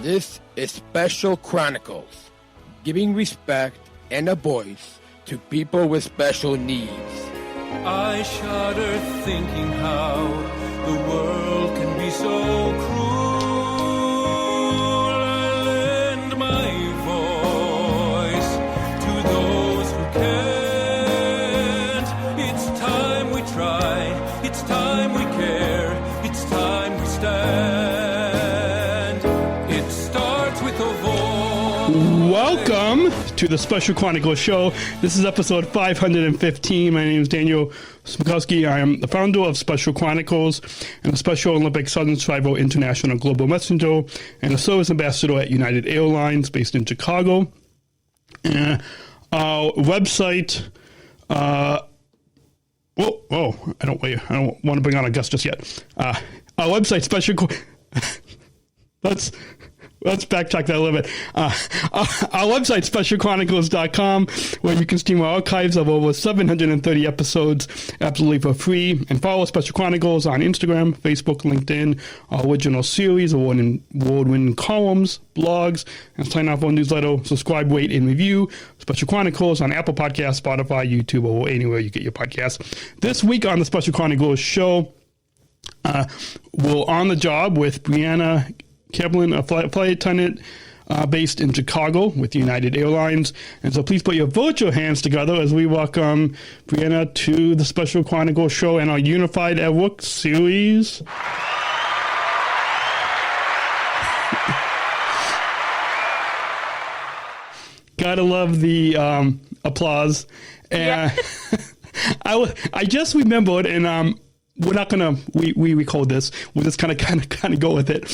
This is Special Chronicles, giving respect and a voice to people with special needs. I shudder thinking how the world can be so cruel. I lend my voice to those who can't. It's time we try, it's time we care, it's time we stand. It starts with a voice. Welcome to the Special Chronicles Show. This is episode 515. My name is Daniel Smrokowski. I am the founder of Special Chronicles and a Special Olympic Southern Tribal International Global Messenger and a service ambassador at United Airlines based in Chicago. Our website, I don't want to bring on a guest just yet. Our website, Let's backtrack that a little bit. Our website, specialchronicles.com, where you can stream our archives of over 730 episodes absolutely for free. And follow Special Chronicles on Instagram, Facebook, LinkedIn, our original series, award-winning columns, blogs, and sign up for a newsletter. Subscribe, rate, and review Special Chronicles on Apple Podcasts, Spotify, YouTube, or anywhere you get your podcasts. This week on the Special Chronicles show, we're on the job with Brianna, a flight attendant based in Chicago with United Airlines. And so please put your virtual hands together as we welcome Brianna to the Special Chronicles Show and our Unified at Work series. Gotta love the applause. And I just remembered, and we're not gonna we record this. We'll just kind of go with it.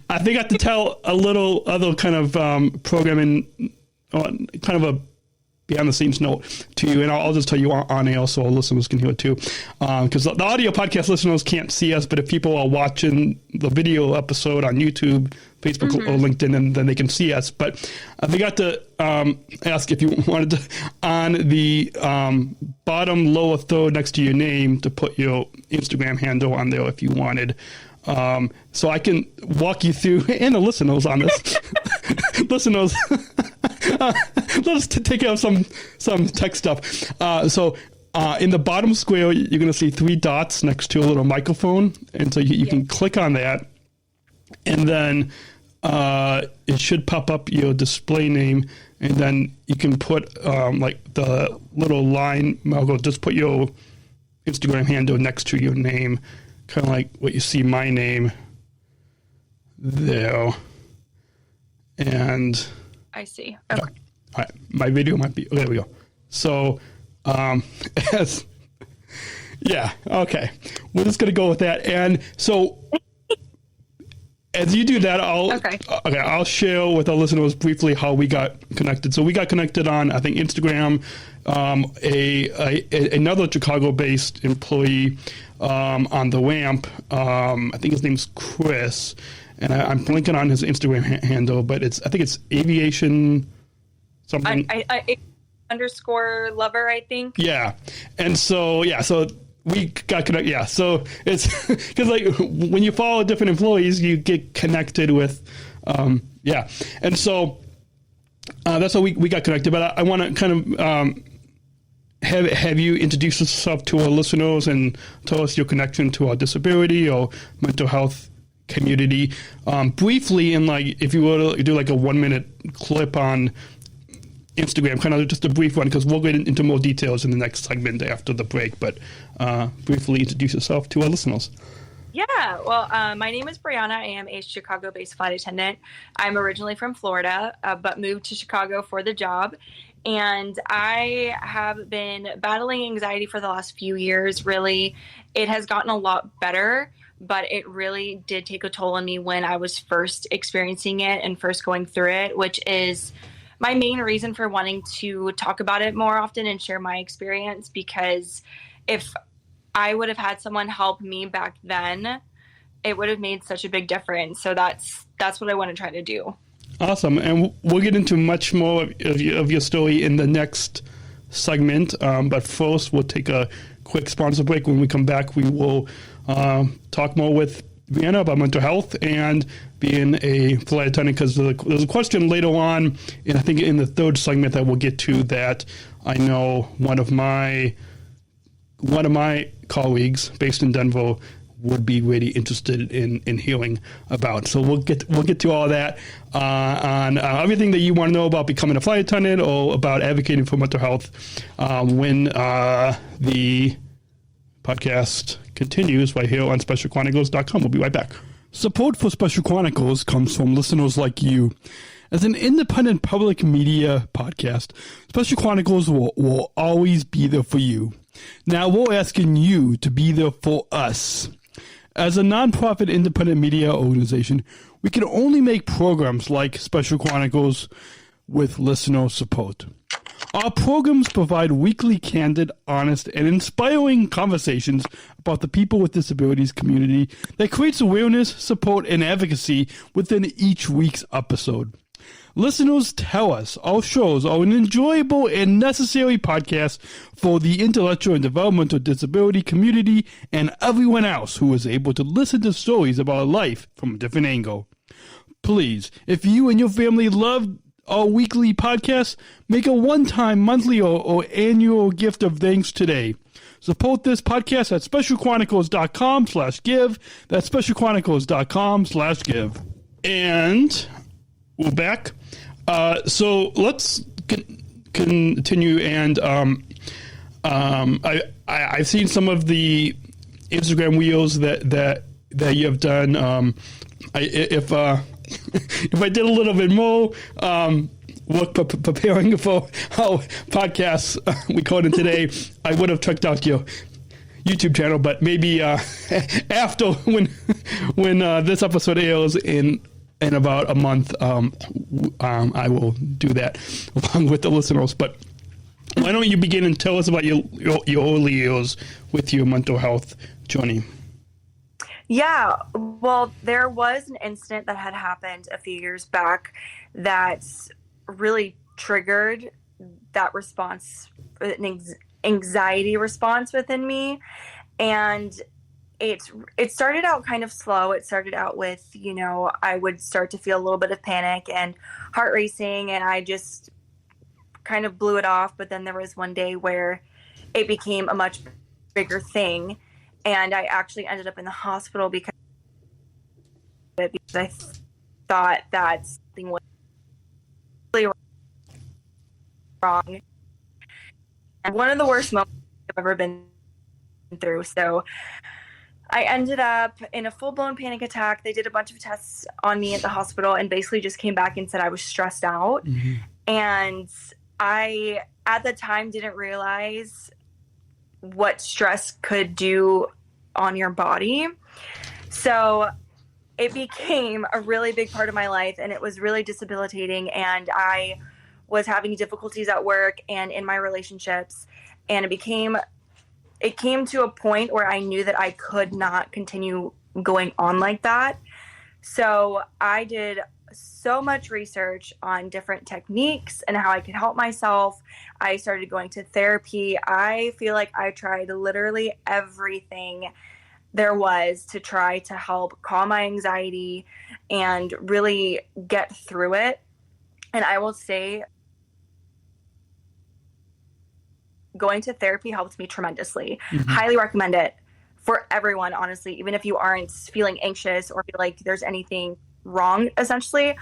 I think I have to tell a little other kind of programming, kind of a behind the scenes note to you, and I'll just tell you on air so our listeners can hear it too. Because the audio podcast listeners can't see us, but if people are watching the video episode on YouTube, Facebook, or LinkedIn, and then they can see us. But I forgot to ask if you wanted to, on the bottom lower third next to your name, to put your Instagram handle on there if you wanted. So I can walk you through, and the listeners on this. Listeners, let's take care of some tech stuff. So in the bottom square, you're going to see three dots next to a little microphone. And so you can click on that. And then it should pop up your display name. And then you can put like the little line, Margot, just put your Instagram handle next to your name. Kind of like what you see my name there. And I see. Okay. All right. My video might be, there we go. So, okay. We're just going to go with that. And so, as you do that, I'll share with our listeners briefly how we got connected. So we got connected on, I think, Instagram. Another Chicago-based employee on the ramp. I think his name's Chris, and I'm blinking on his Instagram handle, but I think it's Aviation something. I underscore lover, I think. Yeah, and so we got connected. Yeah, so it's because like when you follow different employees, you get connected with, and so that's how we got connected. But I want to kind of have you introduce yourself to our listeners and tell us your connection to our disability or mental health community briefly, and like if you were to do like a 1 minute clip on Instagram, kind of just a brief one, because we'll get into more details in the next segment after the break, but briefly introduce yourself to our listeners. Yeah, well, my name is Brianna. I am a Chicago-based flight attendant. I'm originally from Florida, but moved to Chicago for the job. And I have been battling anxiety for the last few years, really. It has gotten a lot better, but it really did take a toll on me when I was first experiencing it and first going through it, which is my main reason for wanting to talk about it more often and share my experience, because if I would have had someone help me back then, it would have made such a big difference. So that's what I want to try to do. Awesome. And we'll get into much more of your story in the next segment. But first, we'll take a quick sponsor break. When we come back, we will talk more with Brianna, about mental health and being a flight attendant, because there's a question later on, and I think in the third segment that we'll get to, that I know one of my colleagues based in Denver would be really interested in hearing about. So we'll get to all that on everything that you want to know about becoming a flight attendant or about advocating for mental health when the podcast continues right here on SpecialChronicles.com. We'll be right back. Support for Special Chronicles comes from listeners like you. As an independent public media podcast, Special Chronicles will always be there for you. Now we're asking you to be there for us. As a nonprofit independent media organization, we can only make programs like Special Chronicles with listener support. Our programs provide weekly, candid, honest, and inspiring conversations about the people with disabilities community that creates awareness, support, and advocacy within each week's episode. Listeners tell us our shows are an enjoyable and necessary podcast for the intellectual and developmental disability community and everyone else who is able to listen to stories about life from a different angle. Please, if you and your family love our weekly podcast, make a one-time, monthly, or annual gift of thanks today. Support this podcast at specialchronicles.com/give. That's specialchronicles.com/give. And we're back. So let's continue. And I've seen some of the Instagram reels that you have done. If I did a little bit more work preparing for our podcast recording today, I would have checked out your YouTube channel. But maybe after when this episode airs in about a month, I will do that along with the listeners. But why don't you begin and tell us about your early years with your mental health journey? Yeah, well, there was an incident that had happened a few years back that really triggered that response, an anxiety response within me. And it started out kind of slow. It started out with, I would start to feel a little bit of panic and heart racing, and I just kind of blew it off. But then there was one day where it became a much bigger thing. And I actually ended up in the hospital because I thought that something was really wrong. And one of the worst moments I've ever been through. So I ended up in a full-blown panic attack. They did a bunch of tests on me at the hospital and basically just came back and said I was stressed out. Mm-hmm. And I, at the time, didn't realize what stress could do on your body. So it became a really big part of my life, and it was really debilitating. And I was having difficulties at work and in my relationships. And it came to a point where I knew that I could not continue going on like that. So I did so much research on different techniques and how I could help myself. I started going to therapy. I feel like I tried literally everything there was to try to help calm my anxiety and really get through it. And I will say, going to therapy helped me tremendously. Mm-hmm. Highly recommend it for everyone, honestly, even if you aren't feeling anxious or feel like there's anything wrong, essentially.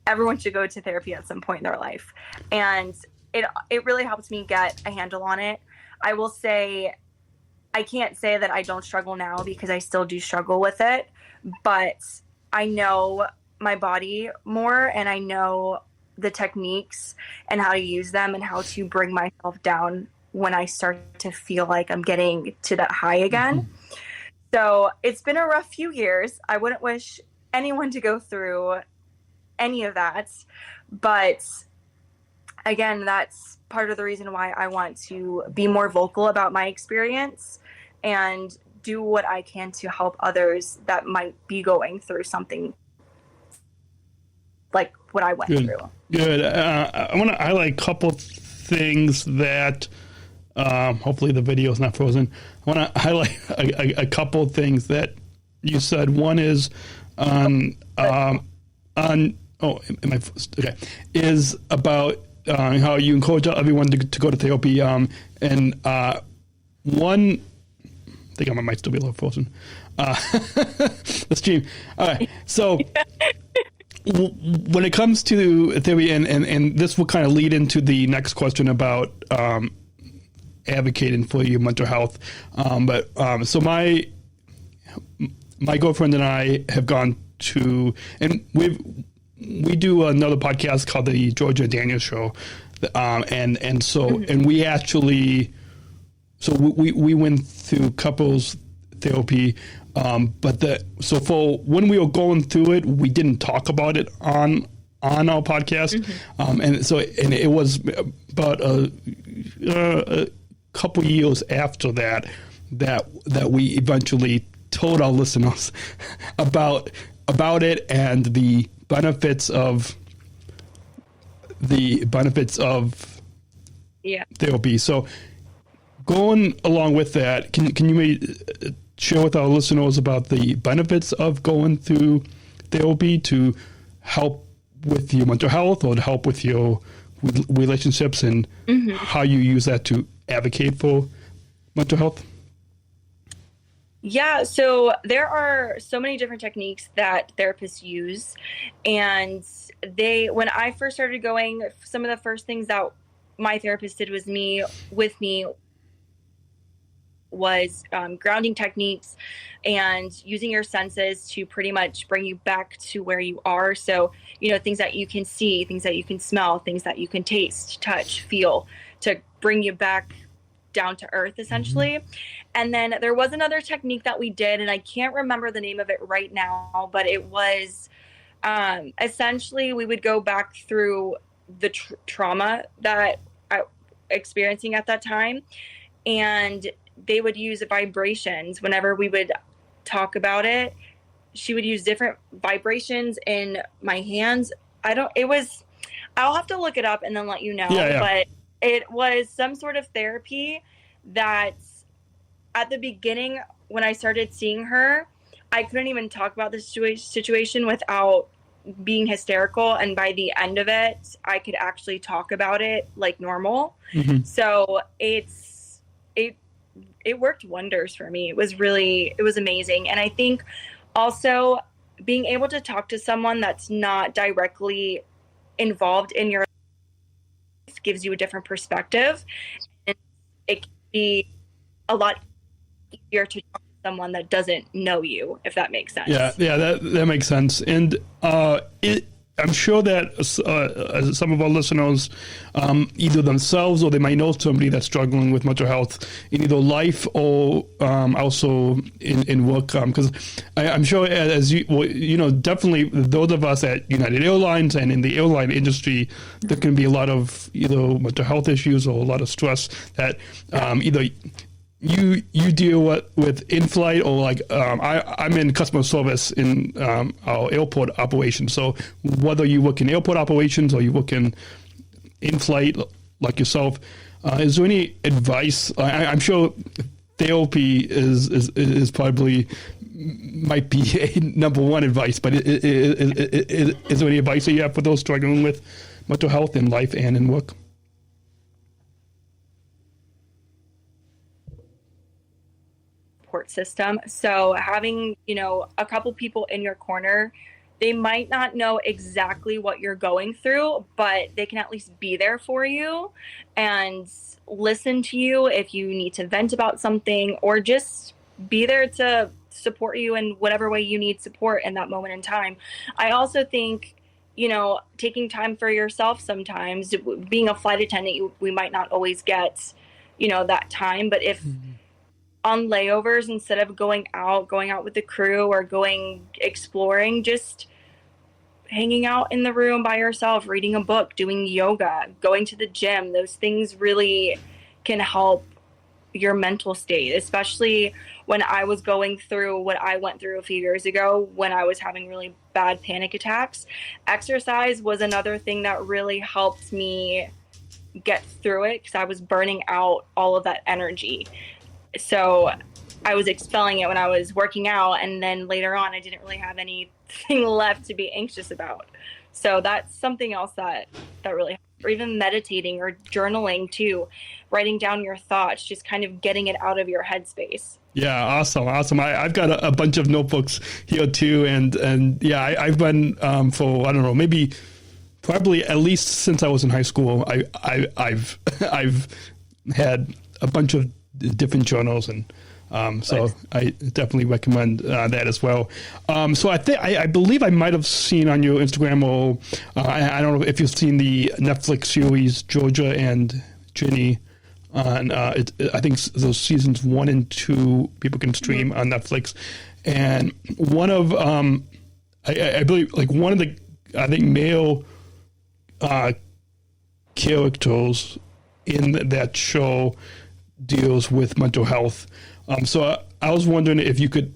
Everyone should go to therapy at some point in their life. And it really helped me get a handle on it. I will say, I can't say that I don't struggle now because I still do struggle with it, but I know my body more and I know the techniques and how to use them and how to bring myself down when I start to feel like I'm getting to that high again. Mm-hmm. So it's been a rough few years. I wouldn't wish anyone to go through any of that, but again, that's part of the reason why I want to be more vocal about my experience and do what I can to help others that might be going through something like what I went through. Good. I want to highlight a couple things that hopefully the video is not frozen. I want to highlight a couple things that you said. One is on is about how you encourage everyone to go to therapy. And one, I think I might still be a little frozen. Let's stream. All right. So when it comes to therapy, and this will kind of lead into the next question about advocating for your mental health. So my girlfriend and I have gone to, and we do another podcast called the Georgia Daniels Show, and we actually, so we went through couples therapy, so for when we were going through it, we didn't talk about it on our podcast, and it was about a couple years after that we eventually told our listeners about it and the benefits of therapy. So going along with that, can you maybe share with our listeners about the benefits of going through therapy to help with your mental health or to help with your relationships, and how you use that to advocate for mental health? Yeah, so there are so many different techniques that therapists use, and when I first started going, some of the first things that my therapist did with me was grounding techniques and using your senses to pretty much bring you back to where you are. So, things that you can see, things that you can smell, things that you can taste, touch, feel, to bring you back down to earth, essentially. And then there was another technique that we did, and I can't remember the name of it right now, but it was essentially we would go back through the trauma that I was experiencing at that time, and they would use vibrations whenever we would talk about it. She would use different vibrations in my hands. I'll have to look it up and then let you know. Yeah. But it was some sort of therapy that at the beginning, when I started seeing her, I couldn't even talk about the situation without being hysterical. And by the end of it, I could actually talk about it like normal. So it worked wonders for me. It was amazing. And I think also being able to talk to someone that's not directly involved in your life gives you a different perspective. And it can be a lot easier to talk to someone that doesn't know you, if that makes sense. Yeah, that makes sense. And I'm sure that some of our listeners, either themselves or they might know somebody that's struggling with mental health in either life or also in work. Because I'm sure, as definitely those of us at United Airlines and in the airline industry, there can be a lot of either mental health issues or a lot of stress that either you deal with in flight or like I'm in customer service in our airport operations. So whether you work in airport operations or you work in flight like yourself, is there any advice? I'm sure therapy is probably might be a number one advice, but is there any advice that you have for those struggling with mental health in life and in work? System. So having, a couple people in your corner, they might not know exactly what you're going through, but they can at least be there for you and listen to you if you need to vent about something, or just be there to support you in whatever way you need support in that moment in time. I also think, taking time for yourself sometimes. Being a flight attendant, we might not always get, that time, but if on layovers, instead of going out with the crew or going exploring, just hanging out in the room by yourself, reading a book, doing yoga, going to the gym, those things really can help your mental state, especially when I was going through what I went through a few years ago when I was having really bad panic attacks. Exercise was another thing that really helped me get through it because I was burning out all of that energy. So I was expelling it when I was working out, and then later on I didn't really have anything left to be anxious about. So that's something else that really, or even meditating or journaling too, writing down your thoughts, just kind of getting it out of your headspace. Yeah, awesome. I've got a bunch of notebooks here too, and yeah, I've been for, I don't know, maybe probably at least since I was in high school, I've had a bunch of different journals, and so I definitely recommend that as well. So I believe I might have seen on your Instagram, or I don't know if you've seen the Netflix series Georgia and Ginny. On I think those seasons 1 and 2 people can stream on Netflix, and one of I believe like one of the, I think, male characters in that show deals with mental health. So I was wondering if you could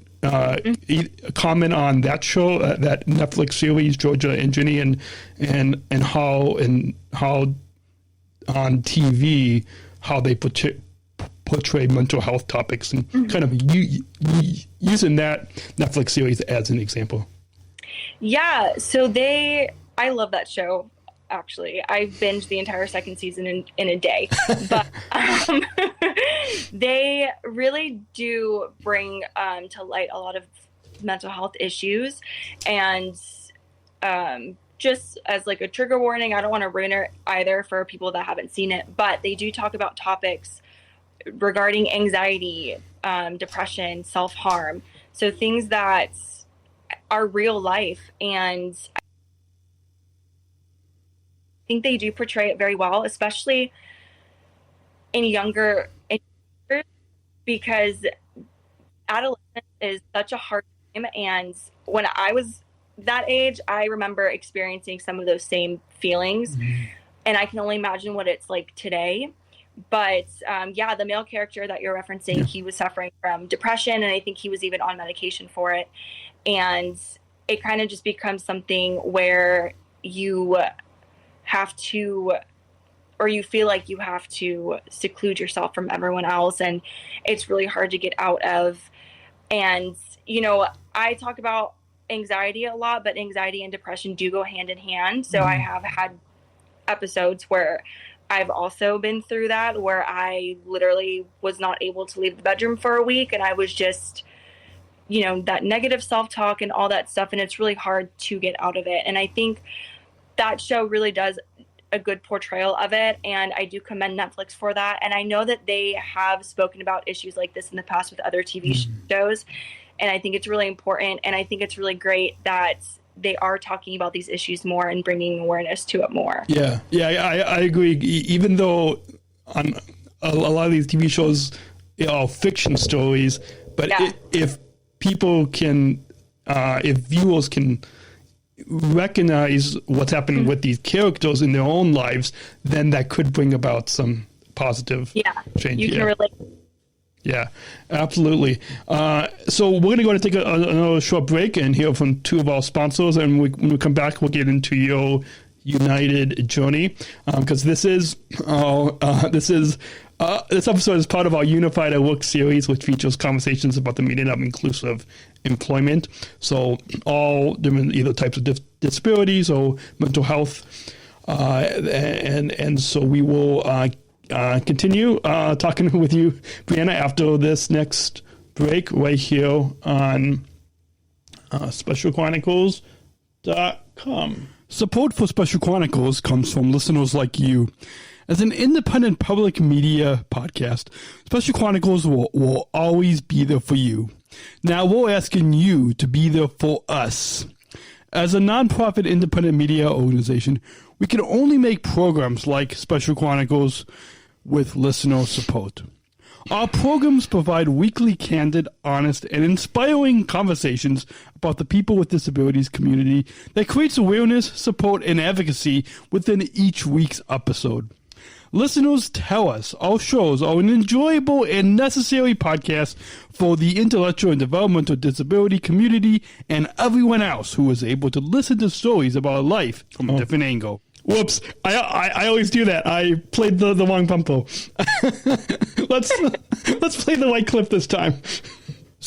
comment on that show, that Netflix series Georgia and Ginny, and how on TV how they portray mental health topics, and kind of using that Netflix series as an example. Yeah, so I love that show. Actually, I binged the entire second season in a day, but they really do bring to light a lot of mental health issues, and just as like a trigger warning, I don't want to ruin it either for people that haven't seen it, but they do talk about topics regarding anxiety, depression, self-harm. So things that are real life. And I think they do portray it very well, especially in younger years, because adolescence is such a hard time. And when I was that age, I remember experiencing some of those same feelings, and I can only imagine what it's like today. But yeah, the male character that you're referencing, he was suffering from depression, and I think he was even on medication for it. And it kind of just becomes something where you have to, or you feel like you have to seclude yourself from everyone else, and it's really hard to get out of. And, you know, I talk about anxiety a lot, but anxiety and depression do go hand in hand. So I have had episodes where I've also been through that, where I literally was not able to leave the bedroom for a week, and I was just, you know, that negative self-talk and all that stuff, and it's really hard to get out of it. And I think that show really does a good portrayal of it, and I do commend Netflix for that. And I know that they have spoken about issues like this in the past with other TV shows, and I think it's really important, and I think it's really great that they are talking about these issues more and bringing awareness to it more. Yeah, I agree. Even though on a lot of these TV shows are fiction stories, but if people can, if viewers can recognize what's happening with these characters in their own lives, then that could bring about some positive change. You can relate. Yeah, absolutely. So we're going to go and take another short break and hear from two of our sponsors. And when we come back, we'll get into your United journey, because this episode is part of our Unified at Work series, which features conversations about the meaning of inclusive employment. So all different either types of disabilities or mental health, and so we will continue talking with you, Brianna, after this next break right here on SpecialChronicles.com. Support for Special Chronicles comes from listeners like you. As an independent public media podcast, Special Chronicles will always be there for you. Now we're asking you to be there for us. As a nonprofit independent media organization, we can only make programs like Special Chronicles with listener support. Our programs provide weekly, candid, honest, and inspiring conversations about the people with disabilities community that creates awareness, support, and advocacy within each week's episode. Listeners tell us our shows are an enjoyable and necessary podcast for the intellectual and developmental disability community and everyone else who is able to listen to stories about life from a different angle. Whoops! I always do that. I played the wrong bumper. Let's play the right clip this time.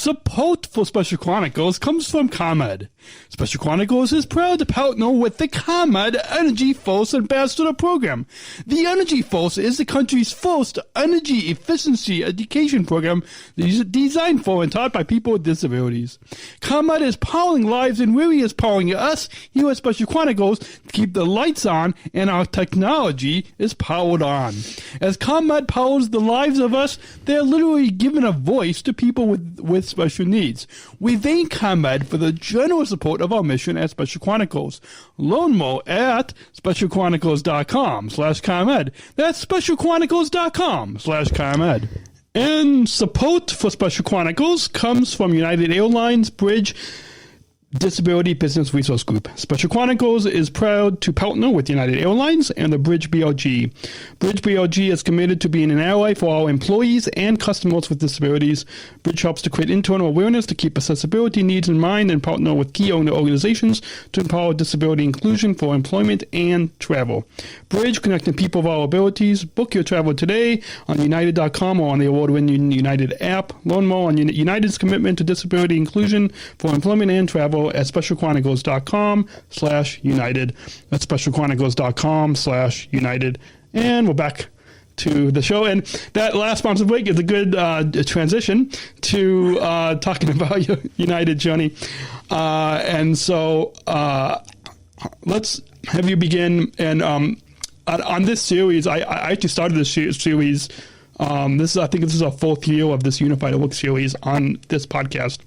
Support for Special Chronicles comes from ComEd. Special Chronicles is proud to partner with the ComEd Energy Force Ambassador Program. The Energy Force is the country's first energy efficiency education program designed for and taught by people with disabilities. ComEd is powering lives and really is powering us here at Special Chronicles to keep the lights on and our technology is powered on. As ComEd powers the lives of us, they're literally giving a voice to people with special needs. We thank ComEd for the generous support of our mission at Special Chronicles. Learn more at specialchronicles.com/ComEd. That's specialchronicles.com/ComEd. And support for Special Chronicles comes from United Airlines Bridge Disability Business Resource Group. Special Chronicles is proud to partner with United Airlines and the Bridge BLG. Bridge BLG is committed to being an ally for our employees and customers with disabilities. Bridge helps to create internal awareness to keep accessibility needs in mind and partner with key owner organizations to empower disability inclusion for employment and travel. Bridge, connecting people of all abilities. Book your travel today on United.com or on the award-winning United app. Learn more on United's commitment to disability inclusion for employment and travel at specialchronicles.com/United. That's specialchronicles.com/United. And we're back to the show. And that last sponsor break is a good transition to talking about your United journey. And so let's have you begin. And on this series, I actually started this series. I think this is our fourth year of this Unified at Work series on this podcast.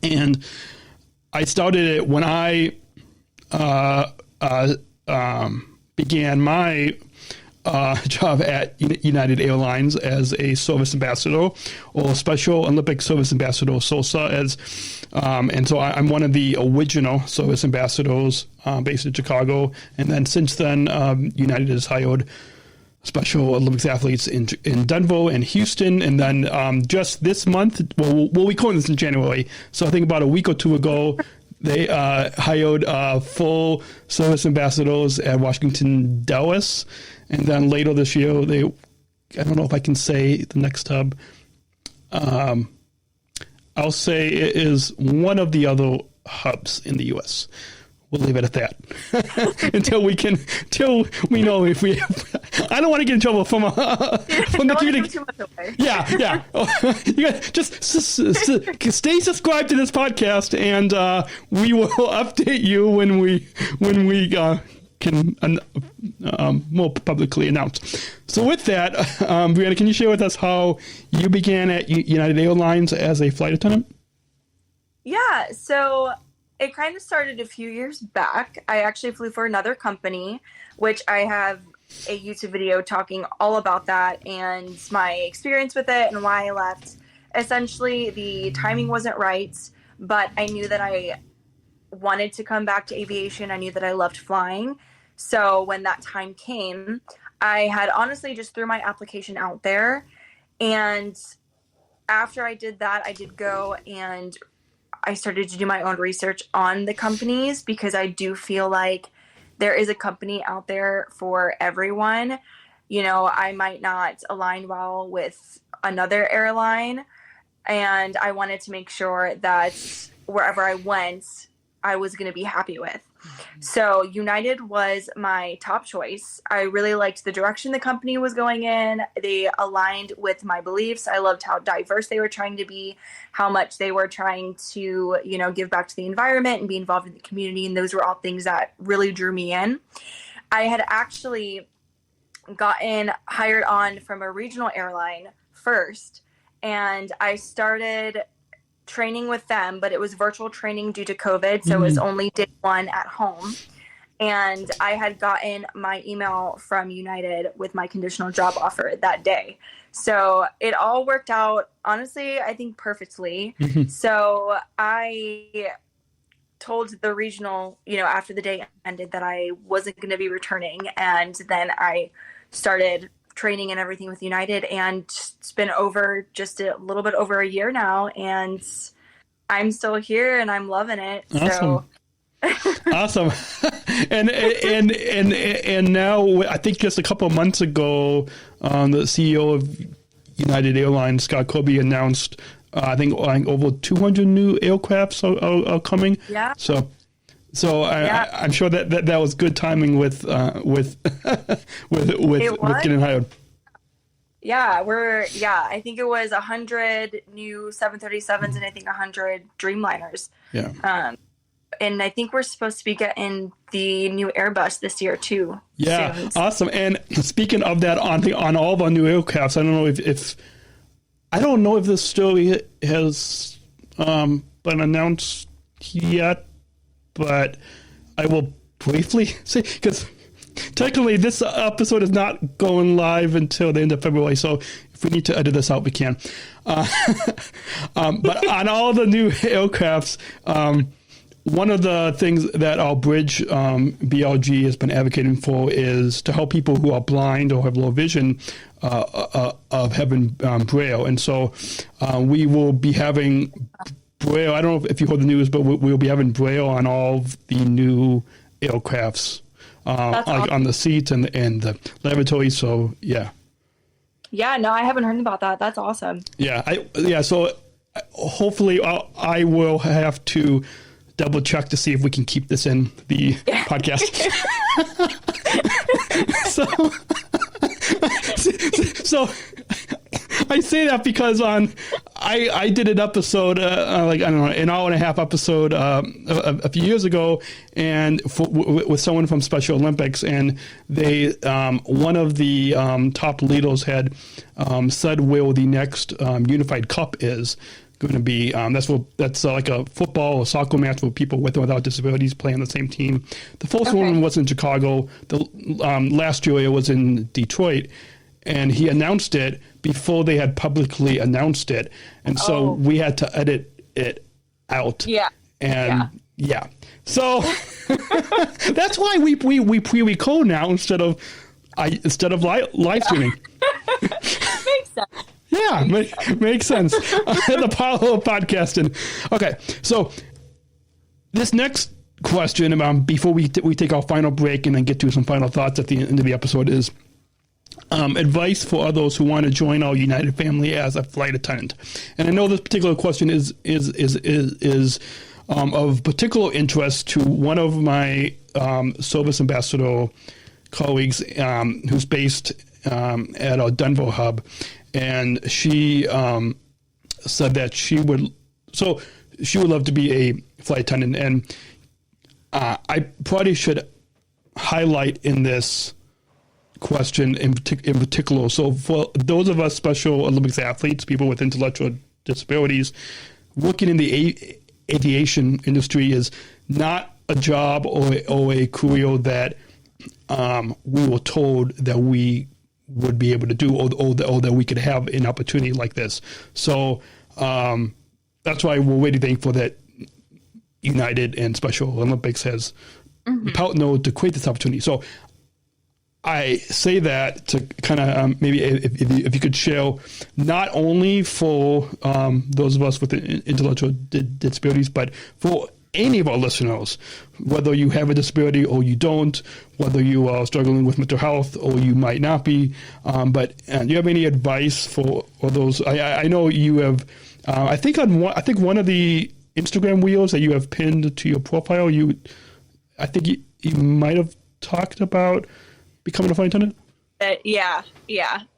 And I started it when I began my job at United Airlines as a service ambassador or Special Olympic Service Ambassador, SOSA, and so I'm one of the original service ambassadors based in Chicago. And then since then, United has hired Special Olympics athletes in Denver and Houston, and then just this month, we'll record this in January, so I think about a week or two ago, they hired full service ambassadors at Washington Dulles, and then later this year, I don't know if I can say the next hub, I'll say it is one of the other hubs in the U.S., We'll leave it at that until we know if we. I don't want to get in trouble from the community. Yeah. You gotta just stay subscribed to this podcast, and we will update you when we can more publicly announce. So with that, Brianna, can you share with us how you began at United Airlines as a flight attendant? Yeah. So it kind of started a few years back. I actually flew for another company, which I have a YouTube video talking all about that and my experience with it and why I left. Essentially, the timing wasn't right, but I knew that I wanted to come back to aviation. I knew that I loved flying. So when that time came, I had honestly just threw my application out there. And after I did that, I did go and I started to do my own research on the companies, because I do feel like there is a company out there for everyone. You know, I might not align well with another airline, and I wanted to make sure that wherever I went, I was going to be happy with. So United was my top choice. I really liked the direction the company was going in. They aligned with my beliefs. I loved how diverse they were trying to be, how much they were trying to, give back to the environment and be involved in the community. And those were all things that really drew me in. I had actually gotten hired on from a regional airline first, and I started training with them, but it was virtual training due to COVID. So it was only day one at home. And I had gotten my email from United with my conditional job offer that day. So it all worked out, honestly, I think perfectly. So I told the regional, after the day ended, that I wasn't going to be returning. And then I started training and everything with United, and it's been over just a little bit over a year now, and I'm still here and I'm loving it. Awesome. So awesome. and now I think just a couple of months ago, the CEO of United Airlines, Scott Kirby, announced I think over 200 new aircrafts are coming. Yeah. So I'm sure that was good timing with getting hired. Yeah, I think it was 100 new 737s and I think 100 Dreamliners. Yeah. And I think we're supposed to be getting the new Airbus this year too. Yeah, soon. awesome. And speaking of that, on all of our new aircrafts, I don't know if this story has been announced yet, but I will briefly say, because technically this episode is not going live until the end of February, so if we need to edit this out, we can. But on all the new aircrafts, one of the things that our bridge BLG has been advocating for is to help people who are blind or have low vision of having Braille. And so we will be having Braille. I don't know if you heard the news, but we'll be having Braille on all of the new aircrafts, awesome. On the seats and the lavatory. So, yeah. Yeah, no, I haven't heard about that. That's awesome. Yeah. So hopefully I will have to double check to see if we can keep this in the podcast. so I say that because I did an episode, like, I don't know, an hour and a half episode a few years ago, and with someone from Special Olympics, and they one of the top leaders had said where the next Unified Cup is going to be. That's like a football or soccer match where people with and without disabilities play on the same team. The first one was in Chicago. The last year it was in Detroit, and he announced it before they had publicly announced it, and so we had to edit it out. Yeah, and yeah. So that's why we pre-record now instead of live streaming. Makes sense. Yeah, makes sense. The power of podcasting. Okay, so this next question, before we take our final break and then get to some final thoughts at the end of the episode, is advice for others who want to join our United family as a flight attendant. And I know this particular question is of particular interest to one of my service ambassador colleagues who's based at our Denver hub. And she said that she would love to be a flight attendant. And I probably should highlight in this question in particular. So for those of us Special Olympics athletes, people with intellectual disabilities, working in the aviation industry is not a job or a career that we were told that we would be able to do, or that we could have an opportunity like this. So that's why we're really thankful that United and Special Olympics has partnered to create this opportunity. So I say that to kind of maybe if you could share, not only for those of us with intellectual disabilities, but for any of our listeners, whether you have a disability or you don't, whether you are struggling with mental health or you might not be, but do you have any advice for those? I know you have. I think one of the Instagram reels that you have pinned to your profile, I think you might have talked about becoming a flight attendant. Yeah.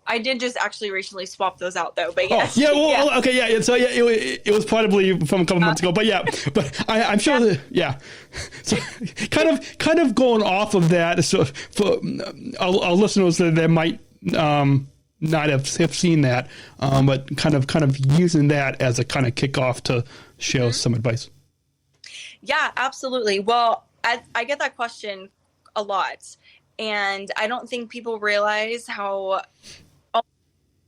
I did just actually recently swap those out though, but yes. Okay, yeah. So yeah, it was probably from a couple months ago, but yeah, but I'm sure that, yeah. So kind of going off of that, so for our listeners that might not have seen that, but kind of using that as a kind of kickoff to share some advice. Yeah, absolutely. Well, I get that question a lot. And I don't think people realize how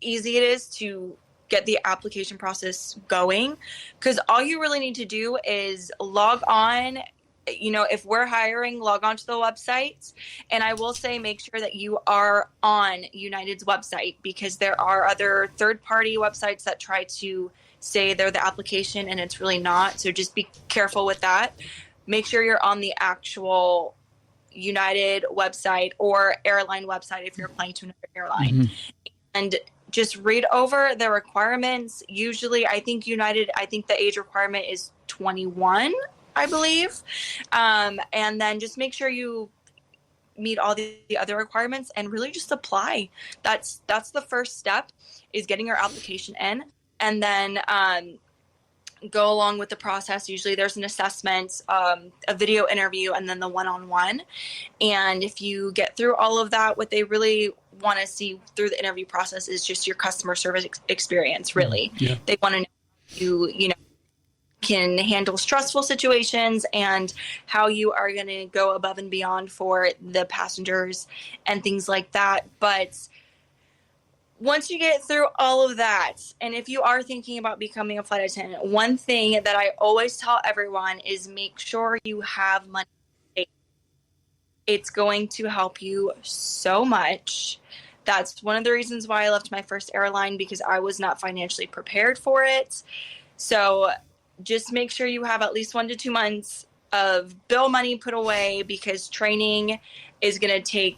easy it is to get the application process going, because all you really need to do is log on. If we're hiring, log on to the website. And I will say, make sure that you are on United's website, because there are other third-party websites that try to say they're the application and it's really not. So just be careful with that. Make sure you're on the actual United website or airline website if you're applying to another airline. And just read over the requirements. Usually, I think the age requirement is 21, I believe. And then just make sure you meet all the other requirements and really just apply. That's the first step, is getting your application in, and then go along with the process. Usually there's an assessment, a video interview, and then the one-on-one. And if you get through all of that, what they really want to see through the interview process is just your customer service experience, really. Yeah. They want to know you know, can handle stressful situations and how you are going to go above and beyond for the passengers and things like that. But once you get through all of that, and if you are thinking about becoming a flight attendant, one thing that I always tell everyone is make sure you have money. It's going to help you so much. That's one of the reasons why I left my first airline, because I was not financially prepared for it. So just make sure you have at least 1 to 2 months of bill money put away, because training is going to take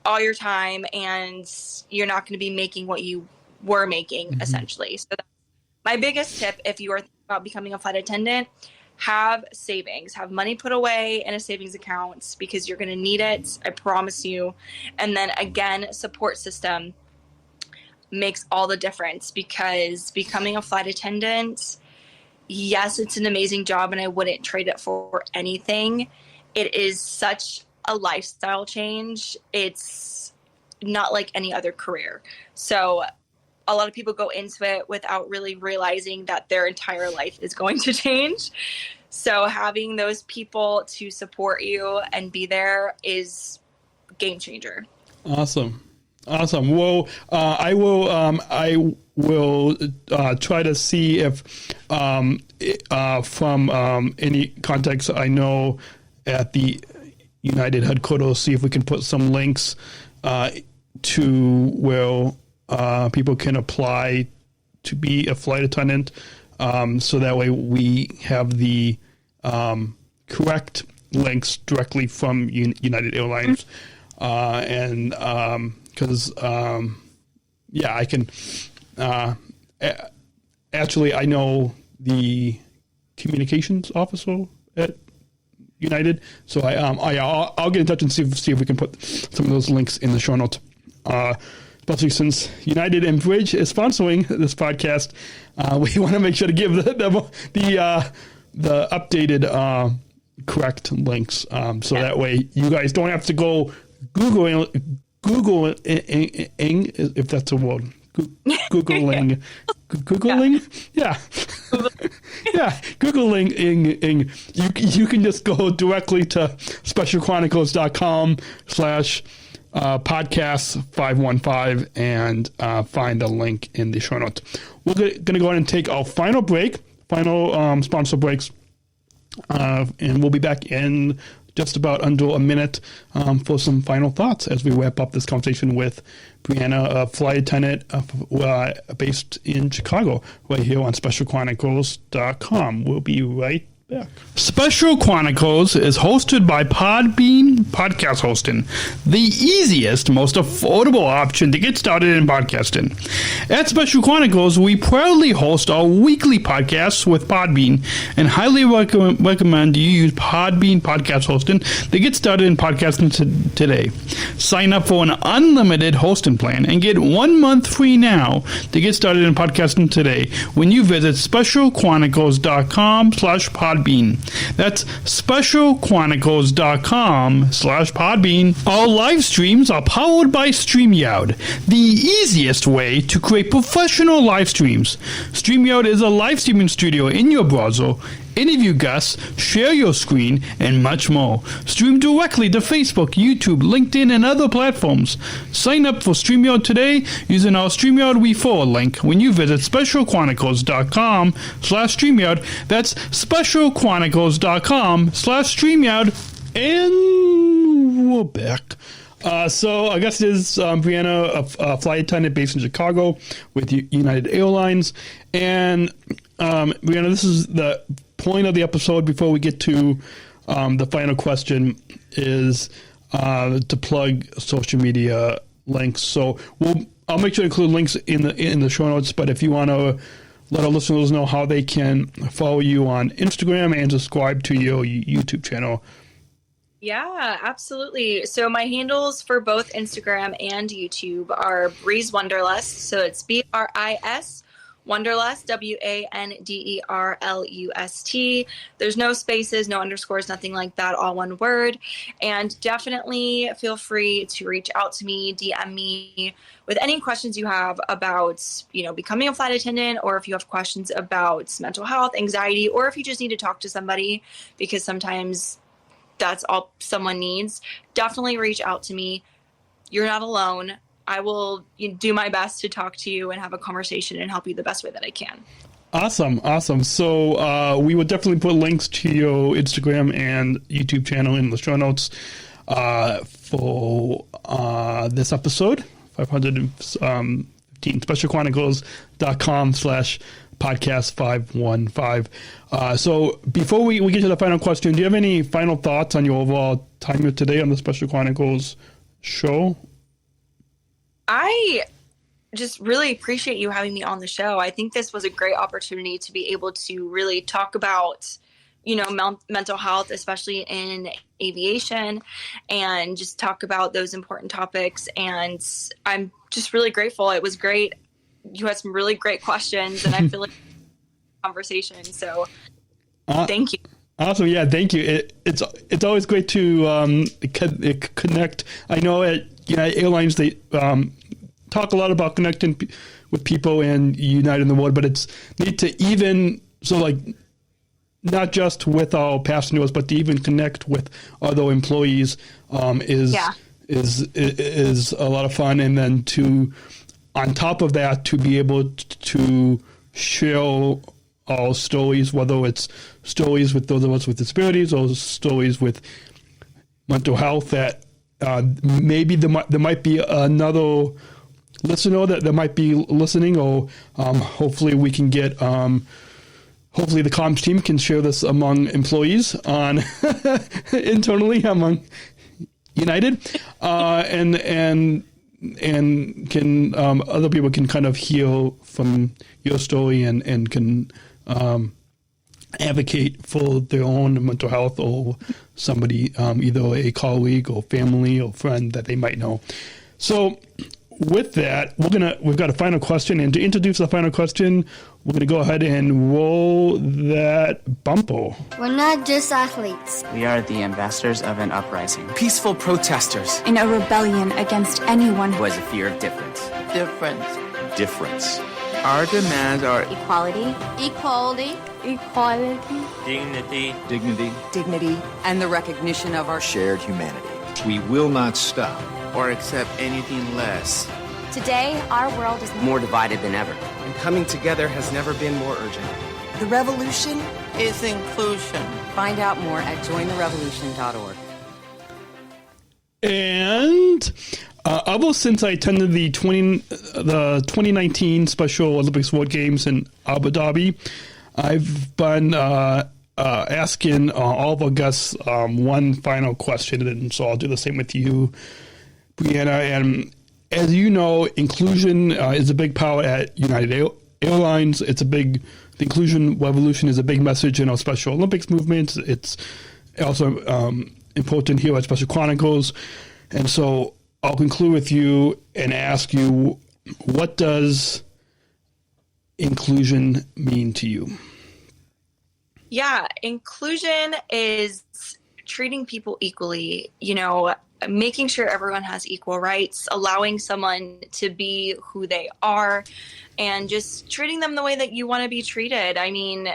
all your time and you're not going to be making what you were making, essentially. So that's my biggest tip. If you are thinking about becoming a flight attendant, have savings, have money put away in a savings account, because you're going to need it. I promise you. And then again, support system makes all the difference, because becoming a flight attendant, yes, it's an amazing job and I wouldn't trade it for anything. It is such a lifestyle change. It's not like any other career. So a lot of people go into it without really realizing that their entire life is going to change. So having those people to support you and be there is game changer. Awesome. Well, I will try to see if from any contacts I know at the United headquarters, see if we can put some links to where people can apply to be a flight attendant, so that way we have the correct links directly from United Airlines. And because, I can actually, I know the communications officer at United, so I'll get in touch and see if we can put some of those links in the show notes. Especially since United and Bridge is sponsoring this podcast, we want to make sure to give the updated correct links, so that way you guys don't have to go Googling, if that's a word. Googling. Yeah. Googling. You can just go directly to specialchronicles.com/podcast 515 and find a link in the show notes. We're going to go ahead and take our final sponsor breaks, and we'll be back in just about under a minute for some final thoughts as we wrap up this conversation with Brianna, a flight attendant based in Chicago, right here on SpecialChronicles.com. We'll be right back. Special Chronicles is hosted by Podbean Podcast Hosting, the easiest, most affordable option to get started in podcasting. At Special Chronicles, we proudly host our weekly podcasts with Podbean and highly recommend you use Podbean Podcast Hosting to get started in podcasting today. Sign up for an unlimited hosting plan and get 1 month free now to get started in podcasting today when you visit specialchronicles.com/Podbean. That's specialchronicles.com/Podbean. Our live streams are powered by StreamYard, the easiest way to create professional live streams. StreamYard is a live streaming studio in your browser. Interview guests, share your screen, and much more. Stream directly to Facebook, YouTube, LinkedIn, and other platforms. Sign up for StreamYard today using our StreamYard referral link when you visit specialchronicles.com/StreamYard. That's specialchronicles.com/StreamYard. And we're back. So I guess it is Brianna, a flight attendant based in Chicago with United Airlines. And Brianna, this is the point of the episode before we get to the final question is to plug social media links. So I'll make sure to include links in the show notes. But if you want to let our listeners know how they can follow you on Instagram and subscribe to your YouTube channel. Yeah, absolutely. So my handles for both Instagram and YouTube are Breeze Wanderlust. So it's BRIS Wanderlust, WANDERLUST. There's no spaces, no underscores, nothing like that, all one word. And definitely feel free to reach out to me, DM me with any questions you have about, becoming a flight attendant, or if you have questions about mental health, anxiety, or if you just need to talk to somebody, because sometimes that's all someone needs. Definitely reach out to me. You're not alone. I will do my best to talk to you and have a conversation and help you the best way that I can. Awesome. So we will definitely put links to your Instagram and YouTube channel in the show notes for this episode, 515, specialchronicles.com/podcast 515. So before we get to the final question, do you have any final thoughts on your overall time here today on the Special Chronicles show? I just really appreciate you having me on the show. I think this was a great opportunity to be able to really talk about, mental health, especially in aviation, and just talk about those important topics. And I'm just really grateful. It was great. You had some really great questions, and I feel like conversation. So thank you. Awesome. Yeah, thank you. It's always great to connect. I know at airlines, they talk a lot about connecting with people and uniting the world, but it's neat to even, not just with our passengers, but to even connect with other employees is a lot of fun. And then on top of that, to be able to share our stories, whether it's stories with those of us with disabilities or stories with mental health, that maybe there might be another listener that might be listening, or hopefully we can get hopefully the comms team can share this among employees on internally among United, and can other people can kind of hear from your story and can advocate for their own mental health, or somebody, either a colleague or family or friend that they might know. So with that, we've got a final question, and to introduce the final question, we're gonna go ahead and roll that bumper. We're not just athletes. We are the ambassadors of an uprising. Peaceful protesters. In a rebellion against anyone who has a fear of difference. Difference. Our demands are equality, dignity, and the recognition of our shared humanity. We will not stop or accept anything less. Today, our world is more divided than ever. And coming together has never been more urgent. The revolution is inclusion. Find out more at jointherevolution.org. And ever since I attended the 2019 Special Olympics World Games in Abu Dhabi, I've been asking all of our guests one final question, and so I'll do the same with you, Brianna. And as you know, inclusion is a big power at United Airlines. The inclusion revolution is a big message in our Special Olympics movement. It's also important here at Special Chronicles. And so I'll conclude with you and ask you, what does inclusion mean to you? Yeah, inclusion is treating people equally, making sure everyone has equal rights, allowing someone to be who they are, and just treating them the way that you want to be treated. I mean,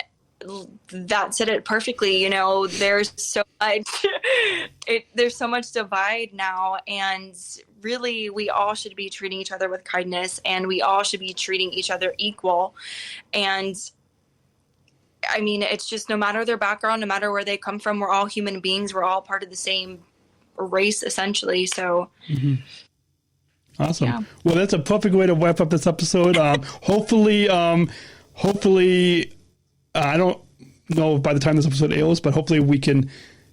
that said it perfectly. There's so much divide now, and really we all should be treating each other with kindness, and we all should be treating each other equal. And I mean, it's just no matter their background, no matter where they come from, we're all human beings. We're all part of the same race, essentially. So awesome. Yeah. Well, that's a perfect way to wrap up this episode. Hopefully, I don't know by the time this episode airs, but hopefully we can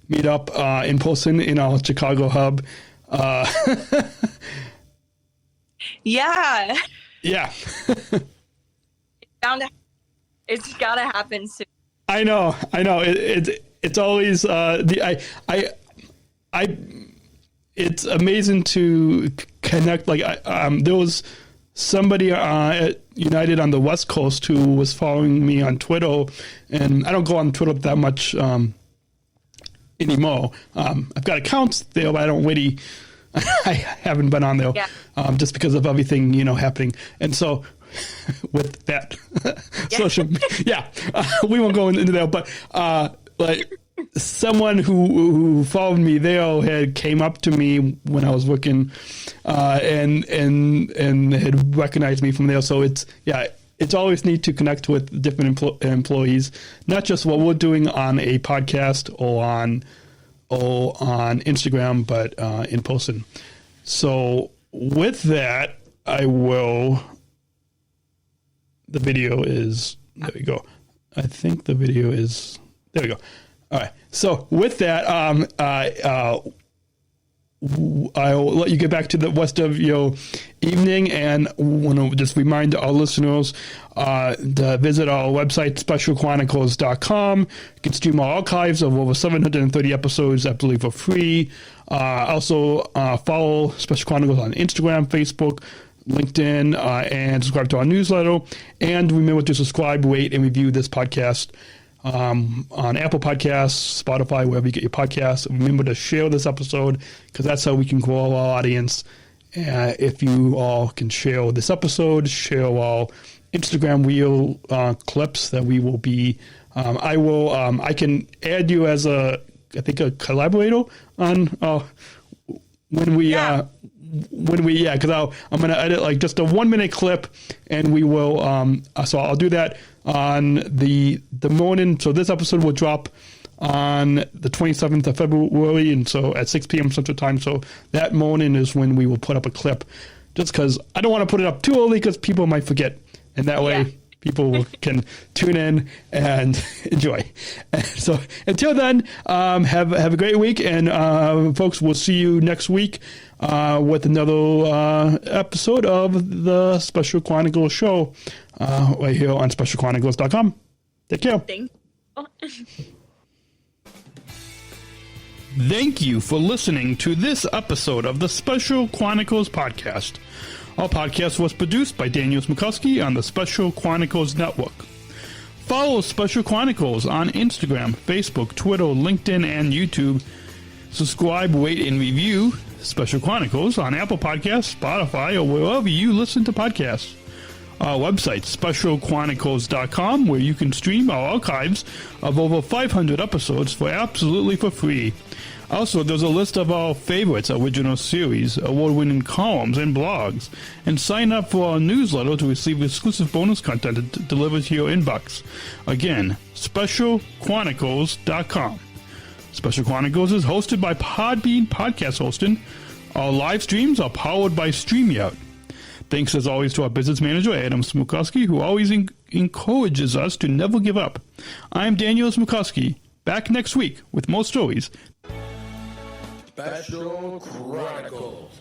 meet up in person in our Chicago hub. Yeah. Yeah. It's gotta happen soon. I know. It's always it's amazing to connect. Like there was somebody at United on the West Coast who was following me on Twitter, and I don't go on Twitter that much anymore. I've got accounts there, but I don't really. I haven't been on there just because of everything happening, and so with that social, we won't go into that. But like someone who followed me there had came up to me when I was working, and had recognized me from there. So it's always neat to connect with different employees, not just what we're doing on a podcast or on Instagram, but in person. So with that, the video is, there we go. I think the video is, there we go. All right. So with that, I'll let you get back to the rest of your evening, and want to just remind our listeners to visit our website, specialchronicles.com. You can stream our archives of over 730 episodes, I believe, for free. Also, follow Special Chronicles on Instagram, Facebook, LinkedIn, and subscribe to our newsletter. And remember to subscribe, rate, and review this podcast on Apple Podcasts, Spotify, wherever you get your podcasts. Remember to share this episode, because that's how we can grow our audience. If you all can share this episode, share our Instagram reel clips that we will be. I can add you as a collaborator on because I'm going to edit like just a 1 minute clip, and we will. So I'll do that on the morning. So this episode will drop on the 27th of February, and so at 6 p.m. Central Time. So that morning is when we will put up a clip, just because I don't want to put it up too early, because people might forget, and that way people can tune in and enjoy. So until then, have a great week, and folks, we'll see you next week with another episode of the Special Chronicles show right here on specialchronicles.com. Take care. Thank you. Thank you for listening to this episode of the Special Chronicles Podcast. Our podcast was produced by Daniel Smrokowski on the Special Chronicles Network. Follow Special Chronicles on Instagram, Facebook, Twitter, LinkedIn, and YouTube. Subscribe, rate, and review Special Chronicles on Apple Podcasts, Spotify, or wherever you listen to podcasts. Our website, specialchronicles.com, where you can stream our archives of over 500 episodes for absolutely for free. Also, there's a list of our favorites, original series, award-winning columns, and blogs. And sign up for our newsletter to receive exclusive bonus content delivered to your inbox. Again, specialchronicles.com. Special Chronicles is hosted by Podbean Podcast Hosting. Our live streams are powered by StreamYard. Thanks as always to our business manager, Adam Smrokowski, who always encourages us to never give up. I'm Daniel Smrokowski, back next week with more stories. Special Chronicles,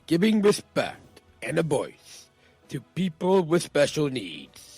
giving respect and a voice to people with special needs.